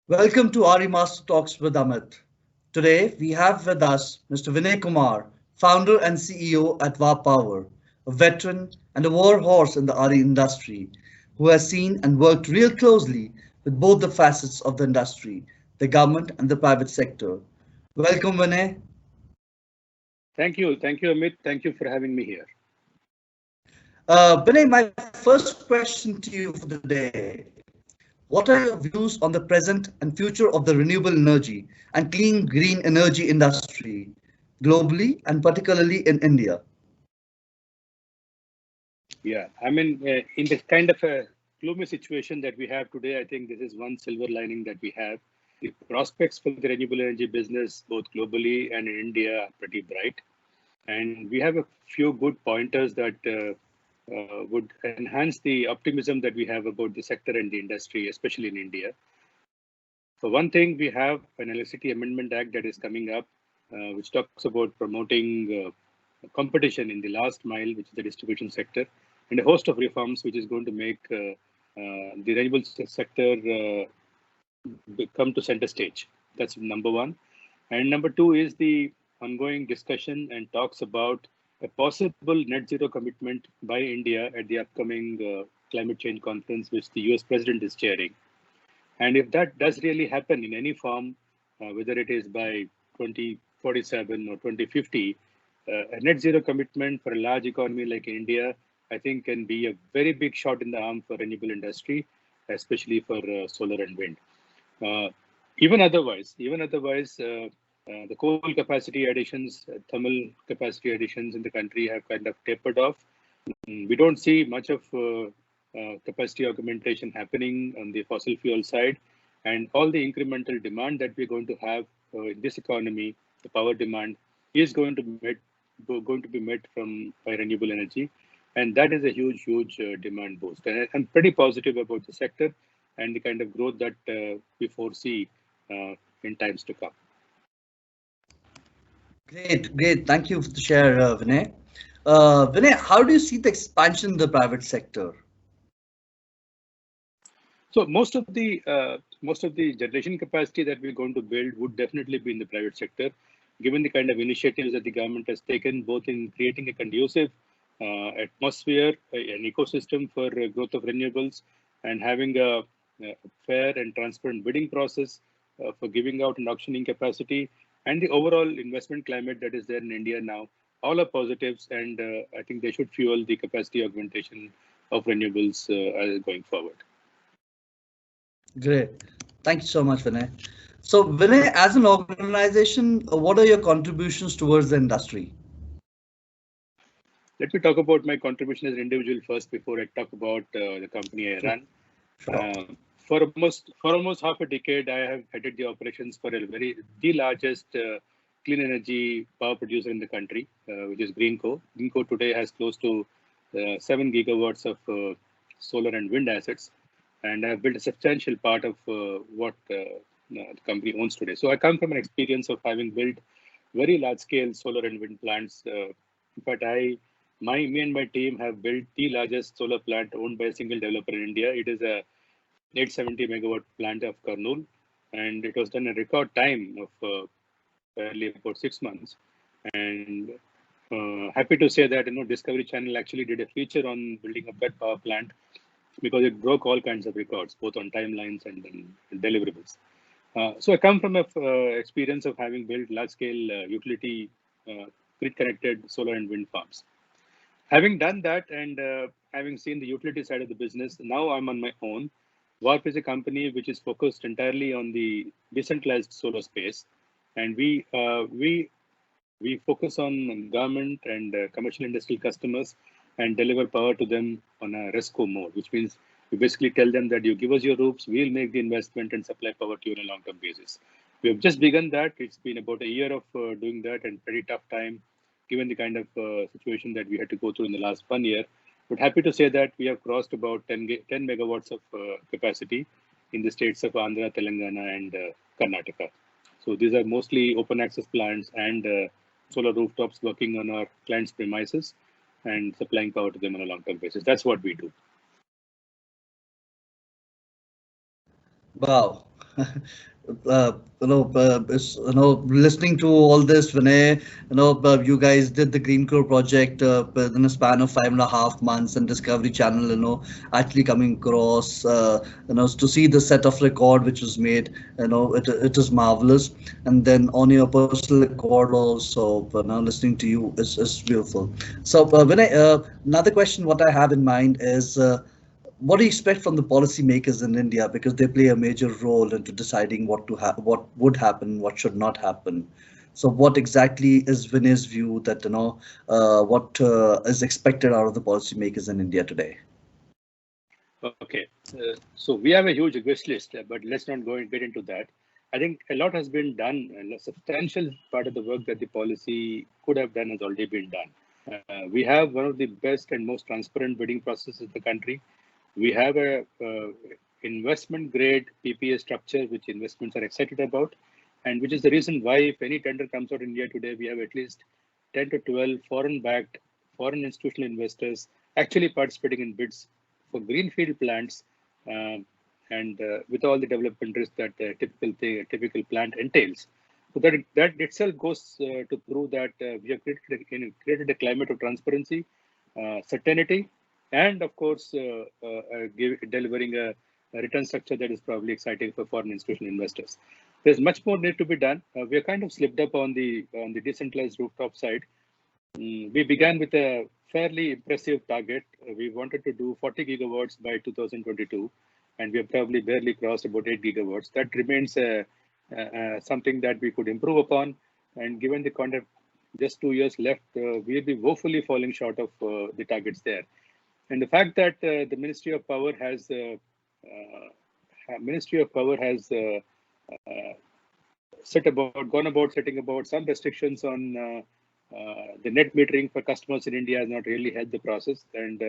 Welcome to RE Master Talks with Amit. Today we have with us Mr. Vinay Kumar, founder and CEO at VARP Power, a veteran and a war horse in the RE industry, who has seen and worked real closely with both the facets of the industry, the government and the private sector. Welcome, Vinay. Thank you, Amit. Thank you for having me here. Vinay, my first question to you for today. What are your views on the present and future of the renewable energy and clean green energy industry globally and particularly in India? Yeah, in this kind of a gloomy situation that we have today, I think this is one silver lining that we have. The prospects for the renewable energy business, both globally and in India, are pretty bright. And we have a few good pointers that would enhance the optimism that we have about the sector and the industry, especially in India. For one thing, we have an Electricity Amendment Act that is coming up, which talks about promoting competition in the last mile, which is the distribution sector, and a host of reforms which is going to make the renewable sector come to center stage. That's number one. And number two is the ongoing discussion and talks about a possible net zero commitment by India at the upcoming climate change conference, which the US president is chairing. And if that does really happen in any form, whether it is by 2047 or 2050, a net zero commitment for a large economy like India, I think can be a very big shot in the arm for renewable industry, especially for solar and wind. Even otherwise, the coal capacity additions, thermal capacity additions in the country have kind of tapered off. We don't see much of capacity augmentation happening on the fossil fuel side, and all the incremental demand that we're going to have in this economy, the power demand, is going to be met from by renewable energy, and that is a huge demand boost. And I'm pretty positive about the sector and the kind of growth that we foresee in times to come. Great. Thank you for the share, Vinay. Vinay, how do you see the expansion in the private sector? So most of the generation capacity that we're going to build would definitely be in the private sector, given the kind of initiatives that the government has taken, both in creating a conducive atmosphere, an ecosystem for growth of renewables, and having a fair and transparent bidding process for giving out and auctioning capacity, and the overall investment climate that is there in India now. All are positives, and I think they should fuel the capacity augmentation of renewables going forward. Great. Thank you so much, Vinay. So, Vinay, as an organization, what are your contributions towards the industry? Let me talk about my contribution as an individual first before I talk about the company I run. Sure. For almost half a decade, I have headed the operations for the largest clean energy power producer in the country, which is Greenco. Greenco today has close to 7 gigawatts of solar and wind assets, and I have built a substantial part of what the company owns today. So I come from an experience of having built very large-scale solar and wind plants. In fact, me and my team have built the largest solar plant owned by a single developer in India. It is a 870 megawatt plant of Kurnool, and it was done in record time of barely about 6 months. And happy to say that Discovery Channel actually did a feature on building up that power plant because it broke all kinds of records, both on timelines and deliverables. So I come from an experience of having built large-scale utility grid-connected solar and wind farms. Having done that and having seen the utility side of the business, now I'm on my own. VARP is a company which is focused entirely on the decentralized solar space, and we focus on government and commercial industrial customers and deliver power to them on a RESCO mode, which means we basically tell them that you give us your roofs, we'll make the investment and supply power to you on a long-term basis. We have just begun that. It's been about a year of doing that, and pretty tough time given the kind of situation that we had to go through in the last 1 year. But happy to say that we have crossed about 10 megawatts of capacity in the states of Andhra, Telangana, and Karnataka. So these are mostly open access plants and solar rooftops working on our clients' premises and supplying power to them on a long-term basis. That's what we do. Wow. Listening to all this, Vinay, you guys did the Green Core project in a span of 5.5 months, and Discovery Channel, actually coming across, to see the set of record which was made, it is marvelous. And then on your personal record also, now listening to you is beautiful. So, Vinay, another question what I have in mind is. What do you expect from the policymakers in India because they play a major role into deciding what would happen, what should not happen. So, what exactly is Vinay's view that what is expected out of the policymakers in India today? Okay, so we have a huge wish list, but let's not go and get into that. I think a lot has been done, and a substantial part of the work that the policy could have done has already been done. We have one of the best and most transparent bidding processes in the country. We have a investment grade PPA structure, which investments are excited about, and which is the reason why if any tender comes out in India today, we have at least 10 to 12 foreign-backed, foreign institutional investors actually participating in bids for greenfield plants, and with all the development risk that a typical plant entails. So that itself goes to prove that we have created a climate of transparency, certainty, and of course, delivering a return structure that is probably exciting for foreign institutional investors. There's much more need to be done. We are kind of slipped up on the decentralized rooftop side. We began with a fairly impressive target. We wanted to do 40 gigawatts by 2022, and we have probably barely crossed about 8 gigawatts. That remains something that we could improve upon. And given the context, just 2 years left, we'll be woefully falling short of the targets there. And the fact that the Ministry of Power has gone about setting about some restrictions on the net metering for customers in India has not really helped the process. And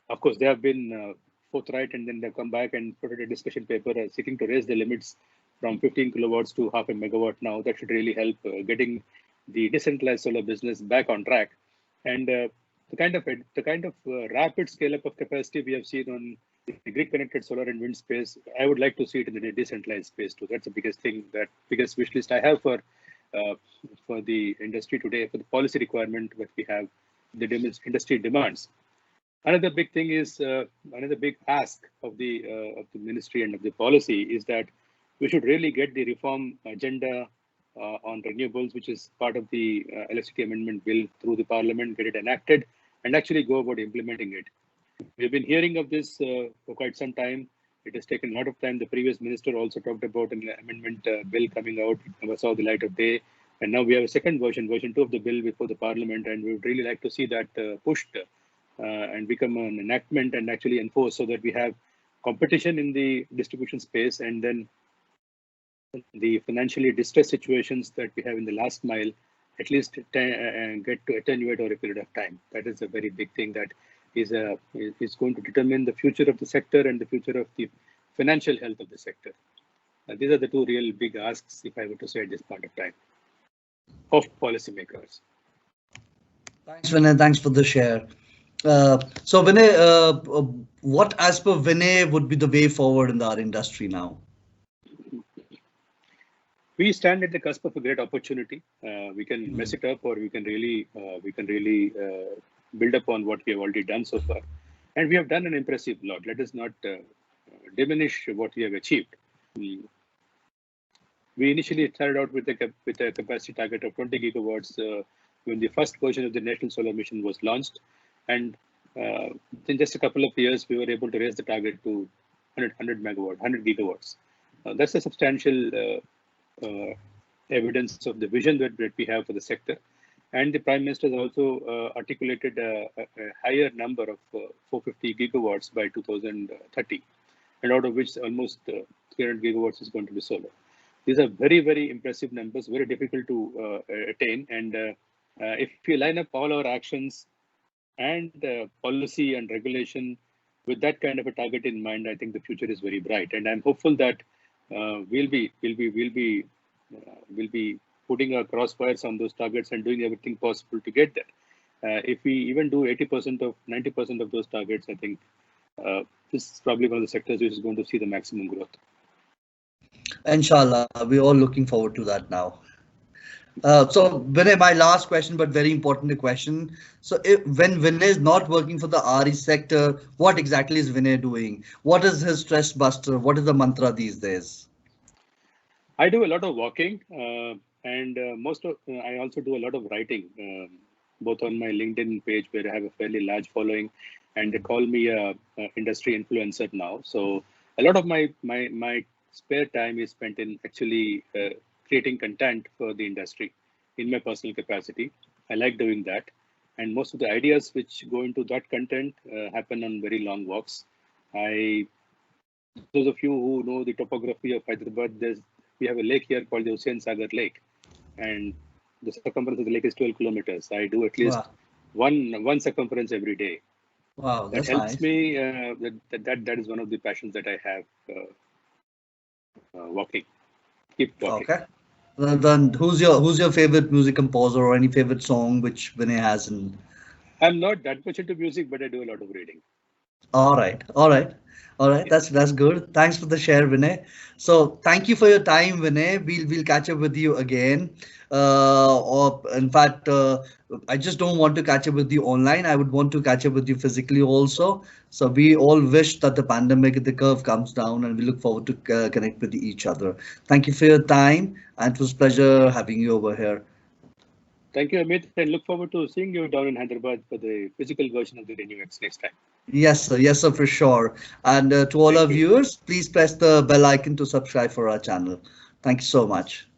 of course, they have been forthright, and then they've come back and put out a discussion paper seeking to raise the limits from 15 kilowatts to half a megawatt now. That should really help getting the decentralized solar business back on track. And the kind of rapid scale up of capacity we have seen on the grid connected solar and wind space, I would like to see it in the decentralized space too. That's the biggest thing, that biggest wish list I have for the industry today, for the policy requirement that we have, the industry demands. Another big thing is another big ask of the ministry and of the policy is that we should really get the reform agenda on renewables, which is part of the electricity amendment bill, through the parliament, get it enacted, and actually go about implementing it. We've been hearing of this for quite some time. It has taken a lot of time. The previous minister also talked about an amendment bill coming out. It never saw the light of day. And now we have a second version 2 of the bill before the parliament. And we would really like to see that pushed and become an enactment and actually enforced, so that we have competition in the distribution space, and then the financially distressed situations that we have in the last mile at least get to attenuate over a period of time. That is a very big thing that is going to determine the future of the sector and the future of the financial health of the sector. These are the two real big asks, if I were to say at this point of time, of policymakers. Thanks, Vinay. Thanks for the share. So, Vinay, what, as per Vinay, would be the way forward in our industry now? We stand at the cusp of a great opportunity. We can mess it up, or we can really build upon what we have already done so far. And we have done an impressive lot. Let us not diminish what we have achieved. We initially started out with a capacity target of 20 gigawatts when the first version of the National Solar Mission was launched. And in just a couple of years, we were able to raise the target to 100 gigawatts. That's a substantial evidence of the vision that we have for the sector. And the Prime Minister has also articulated a higher number of 450 gigawatts by 2030, and out of which almost 300 gigawatts is going to be solar. These are very, very impressive numbers, very difficult to attain. And if we line up all our actions and policy and regulation with that kind of a target in mind, I think the future is very bright. And I'm hopeful that we'll be putting our crossfires on those targets and doing everything possible to get there. If we even do 90% of those targets, I think this is probably one of the sectors which is going to see the maximum growth. Inshallah, we're all looking forward to that now. So Vinay, my last question, but very important question. So when Vinay is not working for the RE sector, what exactly is Vinay doing? What is his stress buster? What is the mantra these days? I do a lot of walking, and I also do a lot of writing, both on my LinkedIn page where I have a fairly large following, and they call me a industry influencer now. So a lot of my spare time is spent in actually creating content for the industry in my personal capacity. I like doing that, and most of the ideas which go into that content happen on very long walks. I Those of you who know the topography of Hyderabad, we have a lake here called the Hussain Sagar Lake, and the circumference of the lake is 12 kilometers. I do at least Wow, one circumference every day. wow, That that's helps nice. me. That is one of the passions that I have. Walking, keep walking. Okay. Then who's your favorite music composer or any favorite song which Vinay has in? I'm not that much into music, but I do a lot of reading. All right, all right, all right. Yeah. That's good. Thanks for the share, Vinay. So thank you for your time, Vinay. We'll catch up with you again. Or in fact, I just don't want to catch up with you online. I would want to catch up with you physically also. So we all wish that the pandemic, the curve comes down, and we look forward to connect with each other. Thank you for your time, and it was pleasure having you over here. Thank you, Amit, and look forward to seeing you down in Hyderabad for the physical version of the Renew X next time. Yes, sir, for sure. And to all our Thank you. viewers, please press the bell icon to subscribe for our channel. Thank you so much.